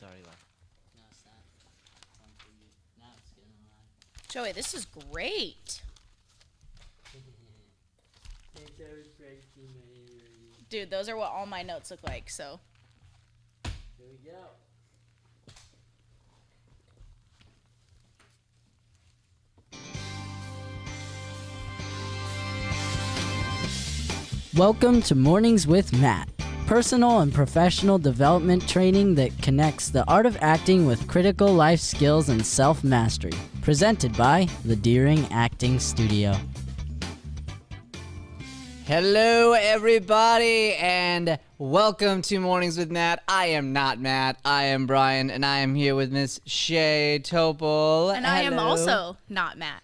already live. No, it's not. It's on preview. Now it's getting live. Joey, this is great. Dude, those are what all my notes look like, so. Here we go. Welcome to Mornings with Matt, personal and professional development training that connects the art of acting with critical life skills and self-mastery. Presented by the Deering Acting Studio. Hello, everybody, and welcome to Mornings with Matt. I am not Matt. I am Brian, and I am here with Miss Shay Topol. And I am also not Matt.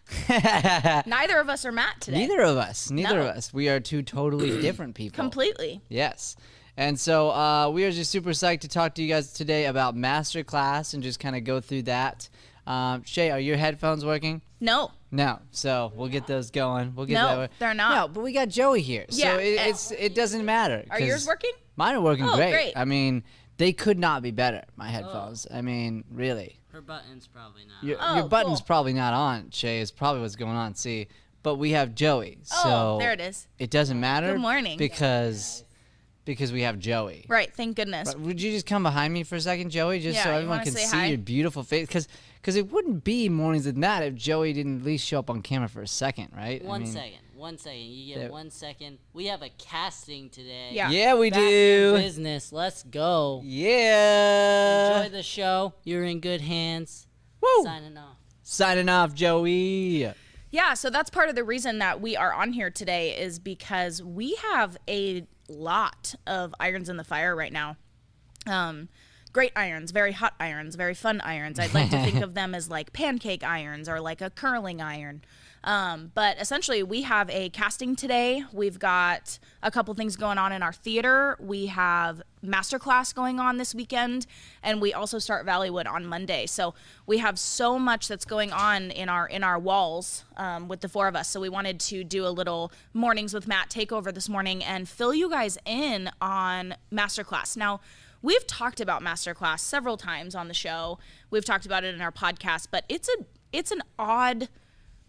Neither of us are Matt today. Neither of us. We are two totally different people. Completely. Yes. And so we are just super psyched to talk to you guys today about Masterclass and just kind of go through that. Shay, are your headphones working? No. No, so we'll get those going. We'll get that. No, they're not. No, but we got Joey here, Yeah, so it doesn't matter. Are yours working? Mine are working Oh, great. I mean, they could not be better. My headphones. I mean, really. Her button's probably not. Your button's cool. probably not on, Shay. Is probably what's going on. See, but we have Joey, so Oh, there it is. It doesn't matter. Good morning. Because we have Joey. Right, thank goodness. But would you just come behind me for a second, Joey, just Yeah, so you everyone wanna can say see hi? your beautiful face? Because it wouldn't be Mornings with Matt if Joey didn't at least show up on camera for a second, right? One second. You get 1 second. We have a casting today. Yeah. Yeah, we Back do. in business. Let's go. Yeah. Enjoy the show. You're in good hands. Woo. Signing off. Signing off, Joey. Yeah, so that's part of the reason that we are on here today is because we have a lot of irons in the fire right now. Great irons, very hot irons, very fun irons. I'd like to think of them as like pancake irons or like a curling iron. But essentially, we have a casting today. We've got a couple things going on in our theater. We have Masterclass going on this weekend, and we also start Valleywood on Monday. So we have so much that's going on in our walls with the four of us. So we wanted to do a little Mornings with Matt takeover this morning and fill you guys in on Masterclass. Now, we've talked about Masterclass several times on the show. We've talked about it in our podcast, but it's an odd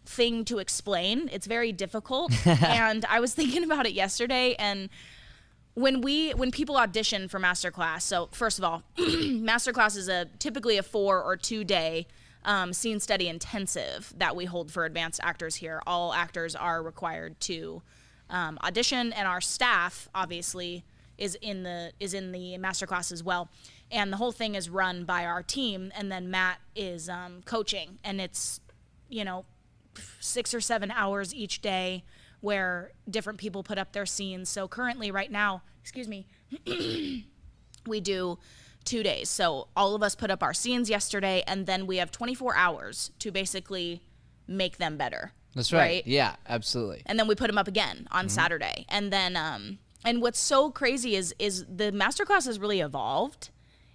thing to explain. It's very difficult. And I was thinking about it yesterday, and when people audition for Masterclass, so first of all, Masterclass is typically a 4 or 2 day scene study intensive that we hold for advanced actors here. All actors are required to audition, and our staff obviously is in the Masterclass as well. And the whole thing is run by our team, and then Matt is coaching, and it's 6 or 7 hours each day where different people put up their scenes. So currently right now, we do 2 days. So all of us put up our scenes yesterday, and then we have 24 hours to basically make them better. That's right. Yeah, absolutely. And then we put them up again on Saturday. And then and what's so crazy is the Masterclass has really evolved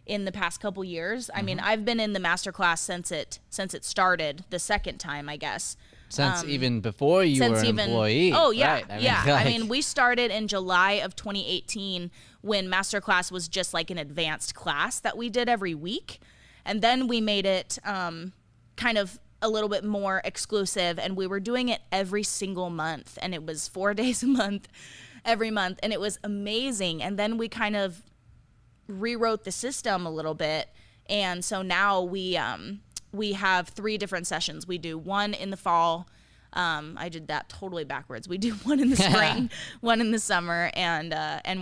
in the past couple years. I mean, I've been in the Masterclass since it started the second time, I guess. Since even before you were an employee. Oh, yeah. Right. Yeah. I mean, we started in July of 2018 when Masterclass was just like an advanced class that we did every week. And then we made it kind of a little bit more exclusive, and we were doing it every single month. And it was 4 days a month, every month. And it was amazing. And then we kind of rewrote the system a little bit, and so now we have 3 different sessions. We do one in the fall. I did that totally backwards. We do one in the spring, one in the summer, and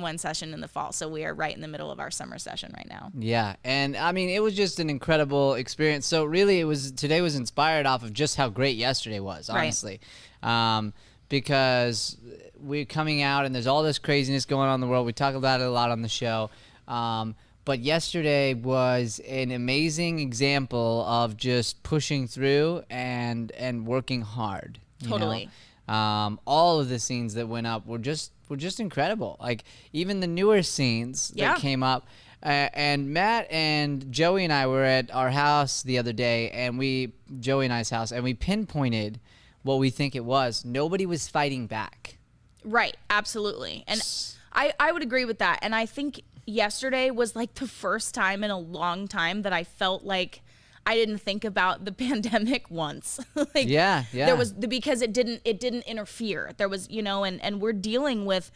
one session in the fall. So we are right in the middle of our summer session right now. Yeah, and I mean, it was just an incredible experience. So really, today was inspired off of just how great yesterday was, honestly. Right. Because we're coming out and there's all this craziness going on in the world. We talk about it a lot on the show. But yesterday was an amazing example of just pushing through and working hard. Totally. All of the scenes that went up were just incredible. Like even the newer scenes that came up. And Matt and Joey and I were at our house the other day, and Joey and I's house, and we pinpointed what we think it was. Nobody was fighting back. Right. Absolutely. And I would agree with that. And I think yesterday was like the first time in a long time that I felt like I didn't think about the pandemic once. Like, there was, because it didn't interfere. There was, you know, and we're dealing with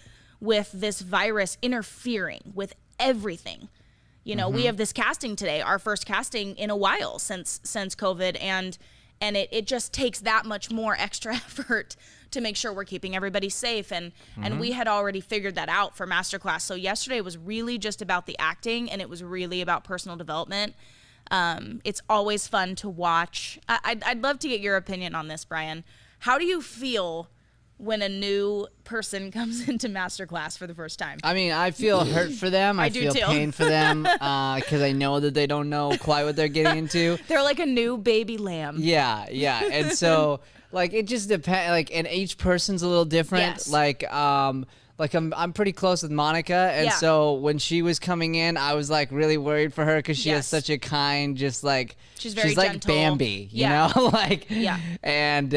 this virus interfering with everything. You know, we have this casting today, our first casting in a while since COVID, and it just takes that much more extra effort to make sure we're keeping everybody safe. And we had already figured that out for Masterclass. So yesterday was really just about the acting, and it was really about personal development. It's always fun to watch. I'd love to get your opinion on this, Brian. How do you feel when a new person comes into Masterclass for the first time? I mean, I feel hurt for them. I feel pain for them because I know that they don't know quite what they're getting into. They're like a new baby lamb. Yeah. And so, like, it just depends. Like, and each person's a little different. Yes. Like I'm pretty close with Monica, and so when she was coming in, I was like really worried for her because she has such a kind, just like she's very like gentle. Bambi, you know, like and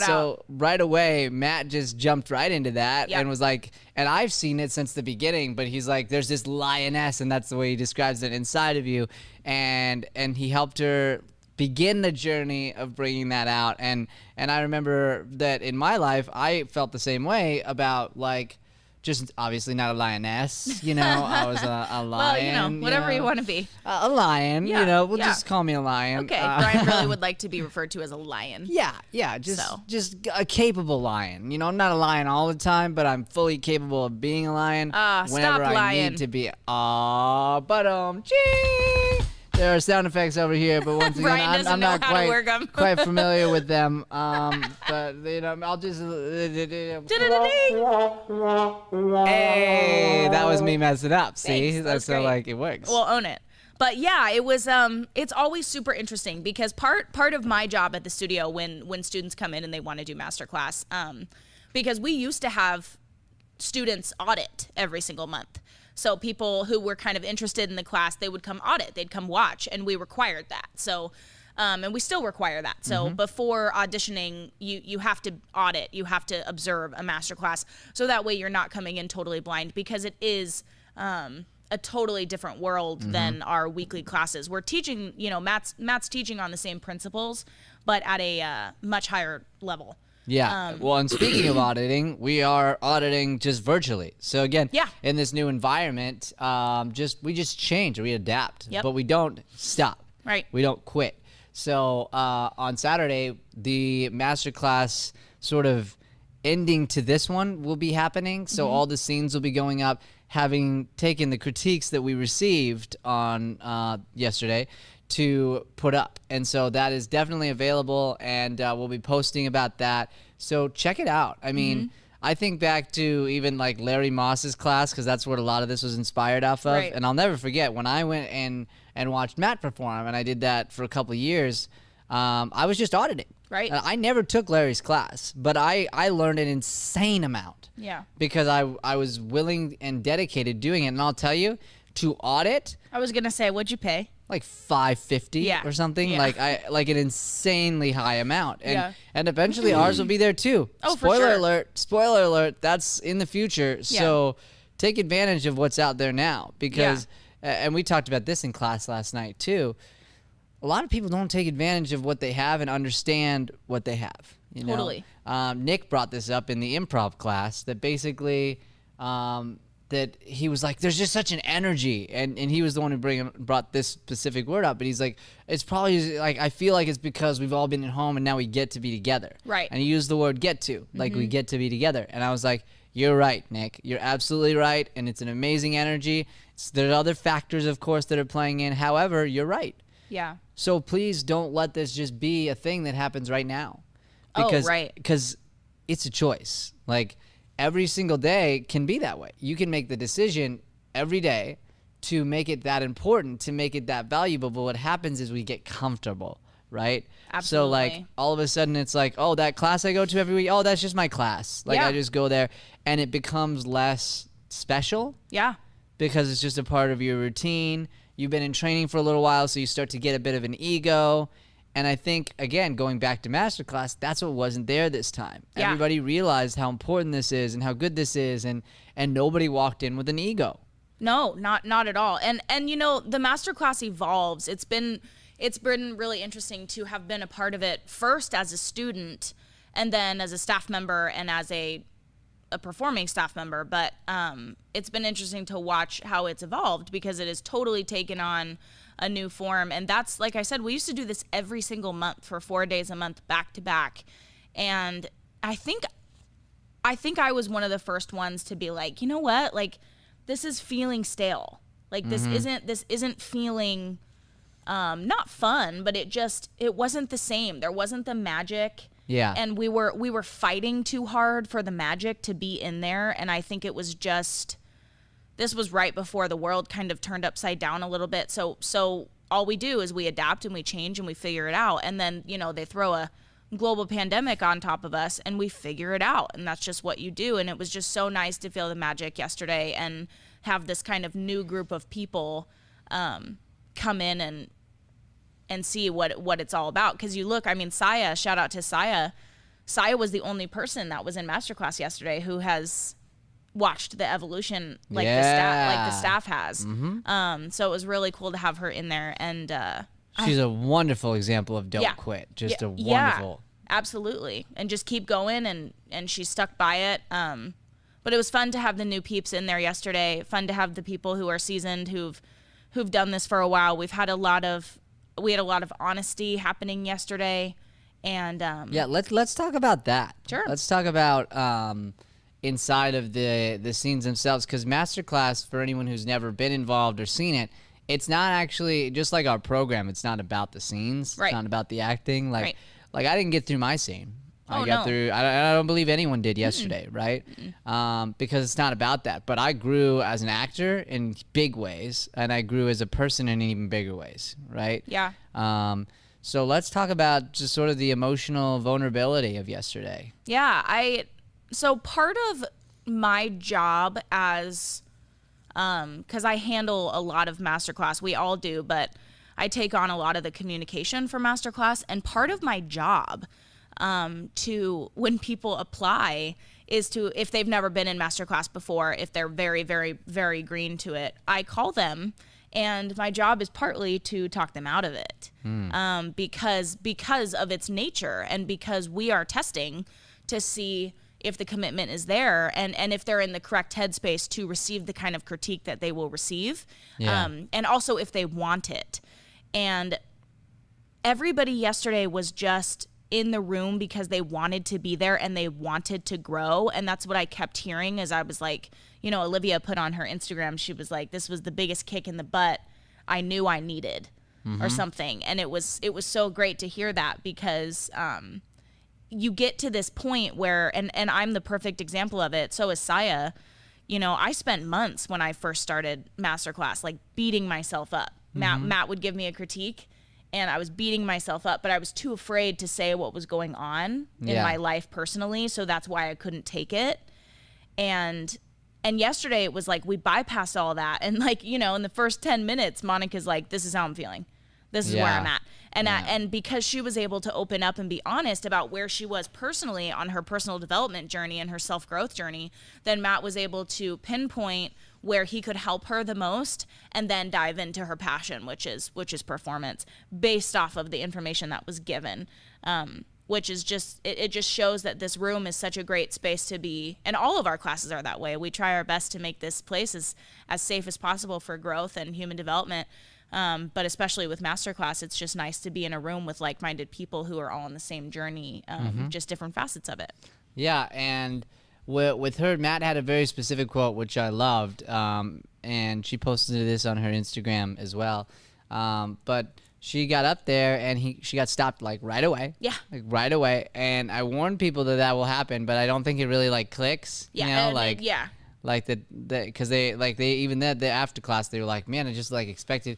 so right away Matt just jumped right into that and was like, and I've seen it since the beginning, but he's like, there's this lioness, and that's the way he describes it inside of you, and he helped her begin the journey of bringing that out, and I remember that in my life I felt the same way about like. Just obviously not a lioness, you know. I was a lion. Well, you know, whatever you want to be. A lion, you know. Well, just call me a lion. Okay, Brian really would like to be referred to as a lion. Yeah. Just a capable lion. You know, I'm not a lion all the time, but I'm fully capable of being a lion whenever I need to be. Gee. There are sound effects over here, but once again, I'm not quite familiar with them. But you know, I'll just. Hey, that was me messing up. See, that's so like it works. We'll own it. But yeah, it was. It's always super interesting because part of my job at the studio when students come in and they want to do masterclass, because we used to have students audit every single month. So people who were kind of interested in the class, they would come audit, they'd come watch, and we required that. So, and we still require that. So before auditioning, you have to audit, you have to observe a master class. So that way you're not coming in totally blind, because it is a totally different world than our weekly classes. We're teaching, you know, Matt's teaching on the same principles, but at a much higher level. Yeah. Well, and speaking of auditing, we are auditing just virtually. So again, in this new environment, we just change, we adapt, but we don't stop. Right. We don't quit. So on Saturday, the masterclass sort of ending to this one will be happening. So all the scenes will be going up, having taken the critiques that we received on yesterday to put up. And so that is definitely available, and we'll be posting about that. So check it out. I mean, I think back to even like Larry Moss's class, because that's what a lot of this was inspired off of. Right. And I'll never forget when I went and watched Matt perform, and I did that for a couple of years. I was just auditing. Right. I never took Larry's class, but I learned an insane amount. Yeah. Because I was willing and dedicated doing it. And I'll tell you, to audit. I was going to say, what'd you pay? Like $550 or something, like an insanely high amount, and eventually ours will be there too. Oh, spoiler alert, that's in the future. So take advantage of what's out there now, because and we talked about this in class last night too. A lot of people don't take advantage of what they have and understand what they have. You know? Totally. Nick brought this up in the improv class, that basically. That he was like, there's just such an energy, and he was the one who brought this specific word up, but he's like, it's probably like, I feel like it's because we've all been at home and now we get to be together. Right. And he used the word get to, like we get to be together. And I was like, you're right, Nick. You're absolutely right, and it's an amazing energy. There's other factors, of course, that are playing in. However, you're right. Yeah. So please don't let this just be a thing that happens right now. Because, because it's a choice. Like, every single day can be that way. You can make the decision every day to make it that important, to make it that valuable. But what happens is we get comfortable, right? Absolutely. So like all of a sudden it's like, oh, that class I go to every week, oh, that's just my class. Like I just go there, and it becomes less special. Yeah. Because it's just a part of your routine. You've been in training for a little while, so you start to get a bit of an ego. And I think, again, going back to masterclass, that's what wasn't there this time. Yeah. Everybody realized how important this is and how good this is, and nobody walked in with an ego. No, not at all. And you know, the masterclass evolves. It's been really interesting to have been a part of it first as a student and then as a staff member and as a performing staff member. But it's been interesting to watch how it's evolved because it has totally taken on a new form. And that's, like I said, we used to do this every single month for 4 days a month back to back. And I think I was one of the first ones to be like, you know what? Like, this is feeling stale. Like, this isn't feeling not fun, but it wasn't the same. There wasn't the magic. Yeah. And we were fighting too hard for the magic to be in there. And I think it was just, this was right before the world kind of turned upside down a little bit. So all we do is we adapt and we change and we figure it out. And then, you know, they throw a global pandemic on top of us and we figure it out. And that's just what you do. And it was just so nice to feel the magic yesterday and have this kind of new group of people come in and see what it's all about. Because you look, I mean, Saya, shout out to Saya. Saya was the only person that was in masterclass yesterday who has watched the evolution like the staff has. So it was really cool to have her in there. And she's a wonderful example of don't quit. Just a wonderful. Yeah, absolutely. And just keep going, and she stuck by it. But it was fun to have the new peeps in there yesterday. Fun to have the people who are seasoned, who've done this for a while. We had a lot of honesty happening yesterday. And let's talk about that. Sure. Let's talk about inside of the scenes themselves, because masterclass, for anyone who's never been involved or seen it, it's not actually, just like our program, it's not about the scenes. Right. It's not about the acting. Like I didn't get through my scene. I don't believe anyone did yesterday, right? Because it's not about that. But I grew as an actor in big ways, and I grew as a person in even bigger ways, right? Yeah. So let's talk about just sort of the emotional vulnerability of yesterday. Yeah, so part of my job as, because I handle a lot of masterclass, we all do, but I take on a lot of the communication for masterclass, and part of my job to, when people apply, is to, if they've never been in masterclass before, if they're very, very, very green to it, I call them, and my job is partly to talk them out of it, because of its nature, and because we are testing to see if the commitment is there, and if they're in the correct headspace to receive the kind of critique that they will receive, and also if they want it. And everybody yesterday was just in the room because they wanted to be there and they wanted to grow. And that's what I kept hearing as I was like, you know, Olivia put on her Instagram, she was like, this was the biggest kick in the butt I knew I needed, or something. And it was so great to hear that, because you get to this point where, and I'm the perfect example of it, so is Saya. You know, I spent months when I first started masterclass, like beating myself up. Matt would give me a critique, and I was beating myself up, but I was too afraid to say what was going on in my life personally, so that's why I couldn't take it. And yesterday it was like we bypassed all that, and like, you know, in the first 10 minutes, Monica's like, this is how I'm feeling. This is where I'm at. And because she was able to open up and be honest about where she was personally on her personal development journey and her self-growth journey, then Matt was able to pinpoint where he could help her the most, and then dive into her passion, which is performance, based off of the information that was given. Which is just, it just shows that this room is such a great space to be, and all of our classes are that way. We try our best to make this place as safe as possible for growth and human development. But especially with masterclass, it's just nice to be in a room with like-minded people who are all on the same journey, just different facets of it. Yeah, and with her, Matt had a very specific quote, which I loved, and she posted this on her Instagram as well. But she got up there, and she got stopped like right away. Yeah. Like right away. And I warned people that will happen, but I don't think it really like clicks. Yeah. You know, Like because they even that the after class they were like, man, I just like expected.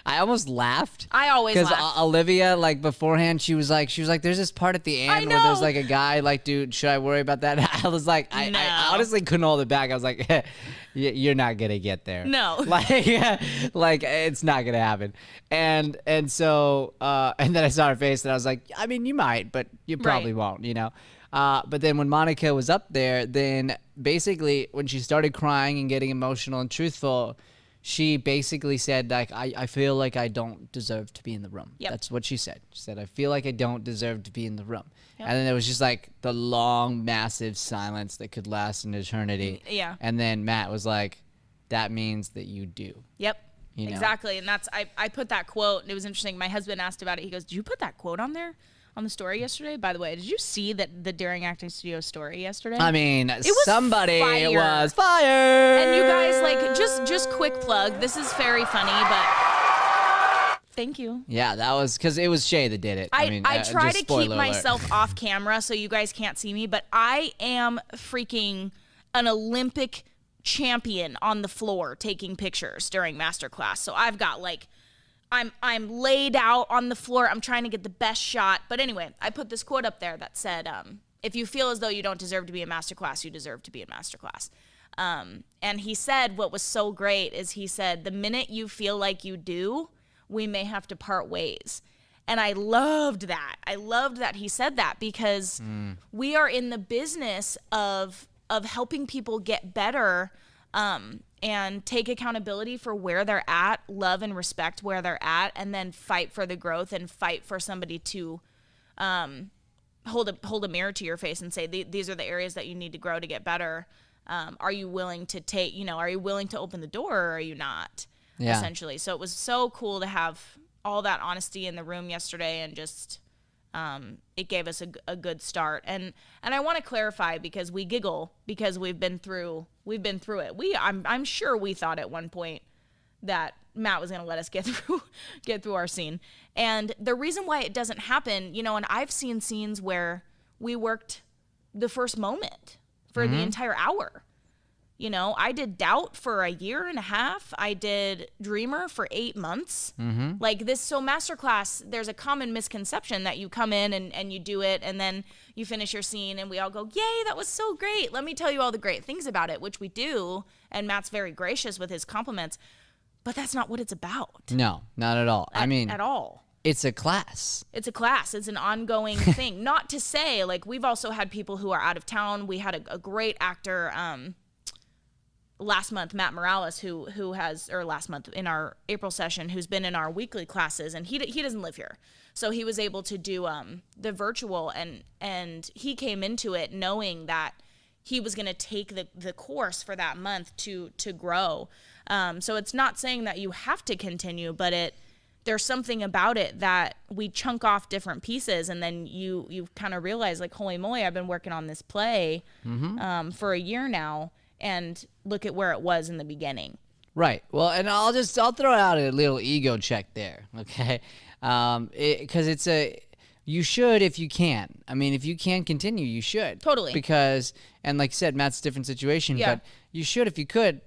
I almost laughed. I always laugh. Because Olivia, like beforehand, she was like, there's this part at the end where there's like a guy like, dude, should I worry about that? I was like, I honestly couldn't hold it back. I was like, you're not gonna get there. No. Like it's not gonna happen. And so and then I saw her face and I was like, I mean, you might, but you probably won't, you know. But then when Monica was up there, then basically when she started crying and getting emotional and truthful, she basically said, like, I feel like I don't deserve to be in the room. Yep. That's what she said. She said, I feel like I don't deserve to be in the room. Yep. And then there was just like the long, massive silence that could last an eternity. Yeah. And then Matt was like, that means that you do. Yep. You know? Exactly. And that's, I put that quote, and it was interesting. My husband asked about it. He goes, did you put that quote on there? On the story yesterday? By the way, did you see that the Daring Acting Studio story yesterday? I mean, somebody fire. was fired. And you guys, like, just quick plug. This is very funny, but thank you. Yeah, that was because it was Shay that did it. I try to keep alert. myself off camera so you guys can't see me, but I am freaking an Olympic champion on the floor taking pictures during masterclass. So I've got like I'm laid out on the floor. I'm trying to get the best shot. But anyway, I put this quote up there that said, if you feel as though you don't deserve to be in masterclass, you deserve to be in masterclass. And he said what was so great is he said, the minute you feel like you do, we may have to part ways. And I loved that. I loved that he said that because we are in the business of helping people get better and take accountability for where they're at, love and respect where they're at, and then fight for the growth and fight for somebody to hold a mirror to your face and say, these are the areas that you need to grow to get better. Are you willing to are you willing to open the door, or are you not? Yeah. Essentially. So it was so cool to have all that honesty in the room yesterday, and just it gave us a good start. And I want to clarify, because we giggle because we've been through it. I'm sure we thought at one point that Matt was going to let us get through our scene. And the reason why it doesn't happen, and I've seen scenes where we worked the first moment for the entire hour. I did Doubt for 1.5 years. I did Dreamer for 8 months. Like this. So masterclass, there's a common misconception that you come in and you do it, and then you finish your scene and we all go, yay, that was so great. Let me tell you all the great things about it, which we do. And Matt's very gracious with his compliments, but that's not what it's about. No, not at all. At all. It's a class. It's a class. It's an ongoing thing. Not to say, like, we've also had people who are out of town. We had a great actor, last month, Matt Morales, who has, or last month in our April session, who's been in our weekly classes, and he doesn't live here, so he was able to do the virtual, and he came into it knowing that he was going to take the course for that month to grow. So it's not saying that you have to continue, but there's something about it that we chunk off different pieces, and then you kind of realize, like, holy moly, I've been working on this play for 1 year now. And look at where it was in the beginning. Right. Well, and I'll throw out a little ego check there, okay? Because you should if you can. I mean, if you can continue, you should. Totally. Because, and like you said, Matt's a different situation, but you should if you could,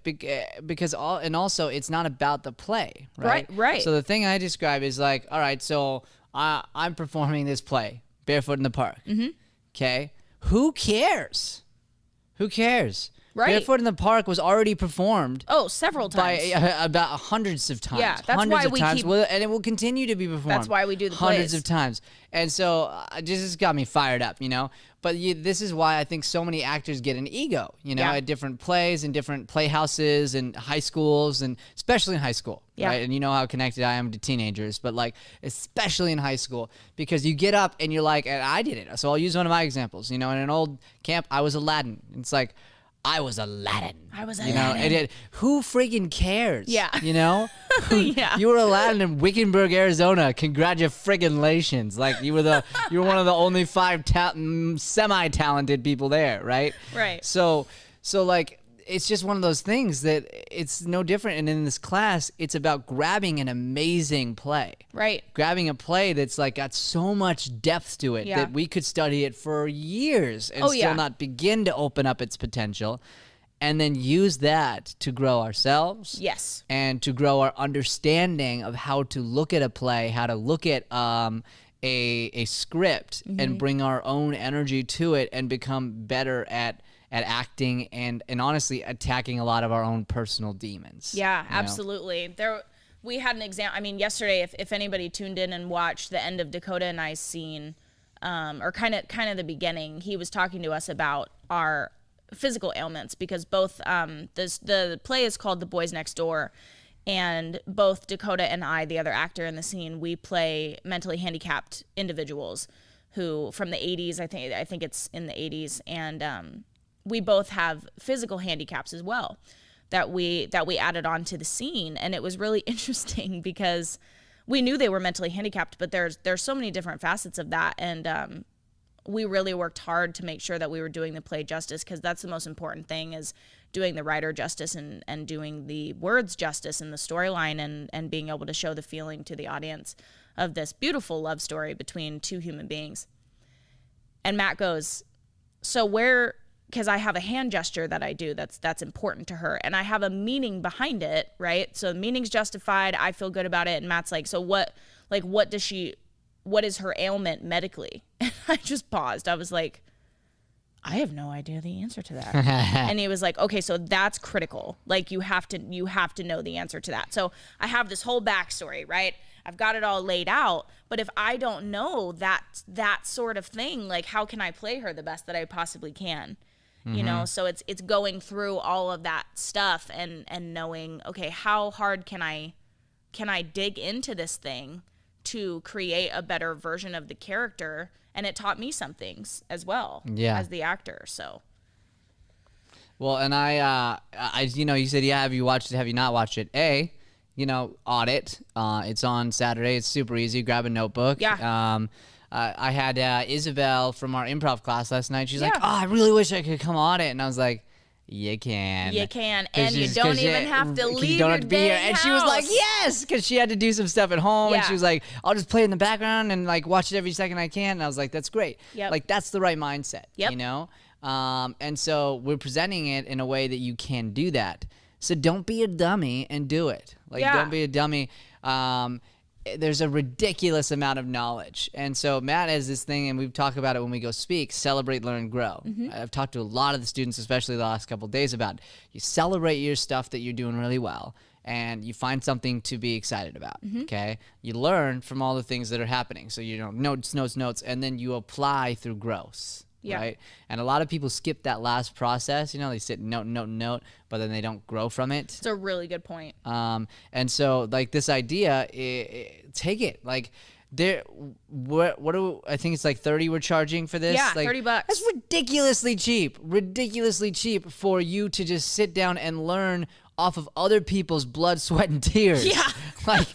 because also it's not about the play, right? Right. So the thing I describe is like, all right, so I'm performing this play, Barefoot in the Park, okay? Who cares? Who cares? Right. Barefoot in the Park was already performed. Oh, several times. By about hundreds of times. Yeah, that's why we keep... and it will continue to be performed. That's why we do the hundreds plays. of times. And so this has got me fired up, But this is why I think so many actors get an ego, at different plays and different playhouses and high schools, and especially in high school, right? And you know how connected I am to teenagers, but like especially in high school, because you get up and you're like, and I did it. So I'll use one of my examples. In an old camp, I was Aladdin. It's like, I was Aladdin. Who freaking cares? Yeah. You were Aladdin in Wickenburg, Arizona. Congratulations. Like you were one of the only 5 semi-talented people there, right? Right. So like it's just one of those things that it's no different. And in this class, it's about grabbing an amazing play. Right. Grabbing a play that's like got so much depth to it that we could study it for years and still not begin to open up its potential. and then use that to grow ourselves. Yes. And to grow our understanding of how to look at a play, how to look at a script and bring our own energy to it and become better at acting and honestly attacking a lot of our own personal demons. Yeah, absolutely. We had an example. I mean, yesterday, if anybody tuned in and watched the end of Dakota and I's scene, or kind of the beginning, he was talking to us about our physical ailments, because both the play is called The Boys Next Door, and both Dakota and I, the other actor in the scene, we play mentally handicapped individuals who, from the 80s, I think it's in the 80s, and we both have physical handicaps as well that we added on to the scene. And it was really interesting because we knew they were mentally handicapped, but there's so many different facets of that, and we really worked hard to make sure that we were doing the play justice, because that's the most important thing, is doing the writer justice and doing the words justice and the storyline and being able to show the feeling to the audience of this beautiful love story between two human beings. And Matt goes, so because I have a hand gesture that I do that's important to her, and I have a meaning behind it, right? So the meaning's justified, I feel good about it. And Matt's like, so what is her ailment medically? And I just paused. I was like, I have no idea the answer to that. And he was like, okay, so that's critical. Like, you have to know the answer to that. So I have this whole backstory, right? I've got it all laid out, but if I don't know that sort of thing, like, how can I play her the best that I possibly can? You know, so it's going through all of that stuff and knowing, okay, how hard can I dig into this thing to create a better version of the character? And it taught me some things as well, as the actor. So, well, and I you said, yeah, have you watched it? Have you not watched it? Audit. It's on Saturday. It's super easy. Grab a notebook. Yeah. I had Isabel from our improv class last night. She's like, oh, I really wish I could come audit. And I was like, you can. You can. And you don't even have to leave your dang And she was like, yes, because she had to do some stuff at home. Yeah. And she was like, I'll just play in the background and like watch it every second I can. And I was like, that's great. Yep. Like, that's the right mindset, Yep. you know? And so we're presenting it in a way that you can do that. So don't be a dummy and do it. Like, don't be a dummy. There's a ridiculous amount of knowledge. And so Matt has this thing, and we've talked about it when we go speak, celebrate, learn, grow. I've talked to a lot of the students, especially the last couple of days, about you celebrate your stuff that you're doing really well, and you find something to be excited about, okay? You learn from all the things that are happening. So, notes, and then you apply through growth. Yeah. Right. And a lot of people skip that last process. They sit note, but then they don't grow from it. It's a really good point. And so, like, this idea, take it. Like, I think it's like 30 we're charging for this. Yeah, like, $30. That's ridiculously cheap for you to just sit down and learn off of other people's blood, sweat, and tears. Yeah. Like,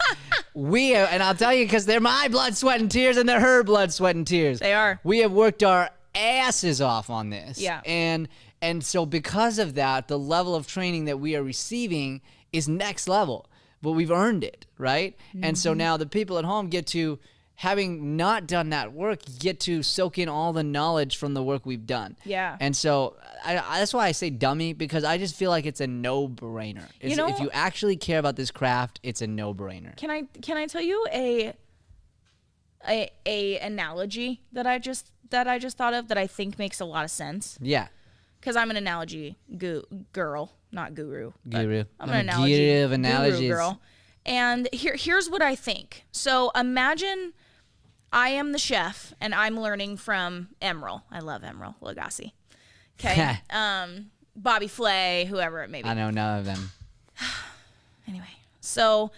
and I'll tell you, because they're my blood, sweat, and tears, and they're her blood, sweat, and tears. They are. We have worked our asses off on this. Yeah. And so because of that, the level of training that we are receiving is next level, but we've earned it, right? And so now the people at home get to, having not done that work, get to soak in all the knowledge from the work we've done. Yeah. And so that's why I say dummy, because I just feel like it's a no-brainer. If you actually care about this craft, it's a no-brainer. Can I tell you a analogy that I just thought of that I think makes a lot of sense? Yeah. Because I'm an analogy girl, not guru. Guru. I'm an analogy guru girl. And here's what I think. So imagine I am the chef and I'm learning from Emeril. I love Emeril Lagasse. Okay. Bobby Flay, whoever it may be. I know none of them. Anyway, so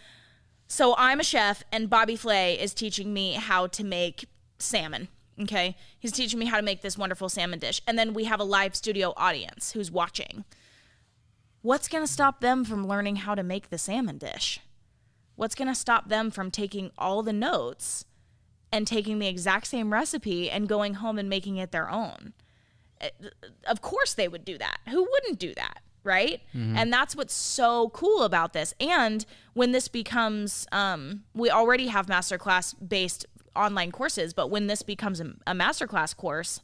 I'm a chef and Bobby Flay is teaching me how to make salmon. Okay. He's teaching me how to make this wonderful salmon dish. And then we have a live studio audience who's watching. What's going to stop them from learning how to make the salmon dish? What's going to stop them from taking all the notes and taking the exact same recipe and going home and making it their own? Of course they would do that. Who wouldn't do that? Right? And that's what's so cool about this. And when this becomes, we already have masterclass based online courses, but when this becomes a masterclass course,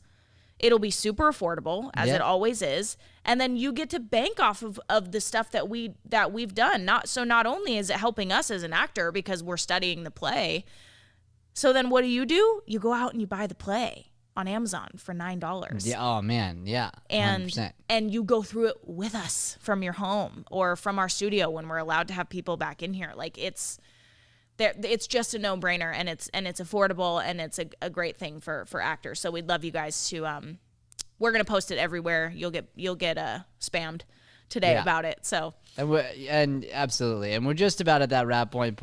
It'll be super affordable, as it always is. And then you get to bank off of the stuff that we've done. Not only is it helping us as an actor because we're studying the play, so then what do? You go out and you buy the play on Amazon for $9. Yeah. Oh man. Yeah. 100%. And you go through it with us from your home or from our studio when we're allowed to have people back in here. Like it's just a no-brainer, and it's affordable, and it's a great thing for actors. So we'd love you guys to we're gonna post it everywhere. You'll get spammed today about it. So and absolutely, and we're just about at that wrap point.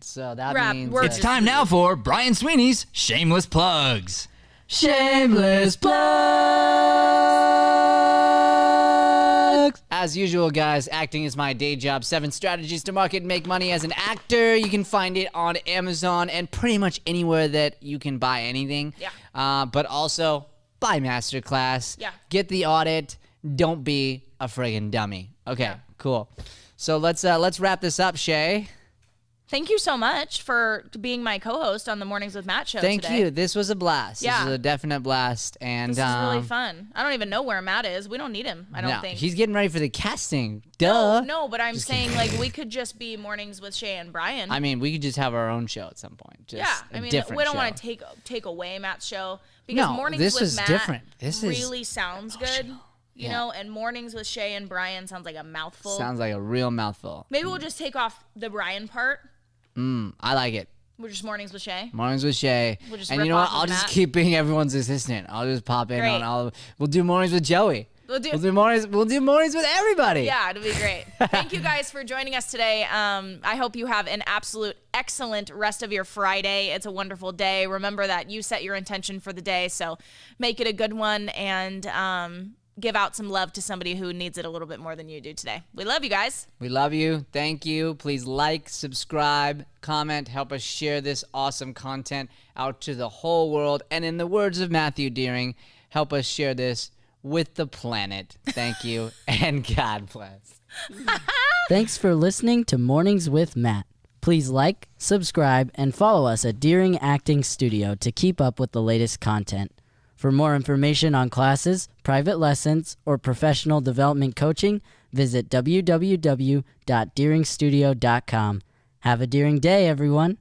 So that means it's time now for Brian Sweeney's shameless plugs. Shameless plugs. As usual, guys, acting is my day job. 7 strategies to market and make money as an actor. You can find it on Amazon and pretty much anywhere that you can buy anything. Yeah. But also buy Masterclass. Yeah. Get the audit. Don't be a friggin' dummy. Okay, cool. So let's wrap this up, Shay. Thank you so much for being my co-host on the Mornings with Matt show Thank today. you. This was a blast. Yeah. This was a definite blast. And this is really fun. I don't even know where Matt is. We don't need him, I don't think. He's getting ready for the casting. Duh. No, but I'm saying like we could just be Mornings with Shay and Brian. I mean, we could just have our own show at some point. Just I mean, we don't want to take away Matt's show because Mornings with Matt different. This really sounds good. You know, and Mornings with Shay and Brian sounds like a mouthful. Sounds like a real mouthful. Maybe we'll just take off the Brian part. I like it. We're just Mornings with Shay. Mornings with Shay. We'll just and you know what? I'll just keep being everyone's assistant. I'll just pop in on all. We'll do Mornings with Joey. We'll do mornings with everybody. Yeah, it'll be great. Thank you guys for joining us today. I hope you have an absolute excellent rest of your Friday. It's a wonderful day. Remember that you set your intention for the day, so make it a good one, and give out some love to somebody who needs it a little bit more than you do today. We love you guys. We love you. Thank you. Please like, subscribe, comment, help us share this awesome content out to the whole world. And in the words of Matthew Deering, help us share this with the planet. Thank you, and God bless. Thanks for listening to Mornings with Matt. Please like, subscribe, and follow us at Deering Acting Studio to keep up with the latest content. For more information on classes, private lessons, or professional development coaching, visit www.deeringstudio.com. Have a Deering day, everyone.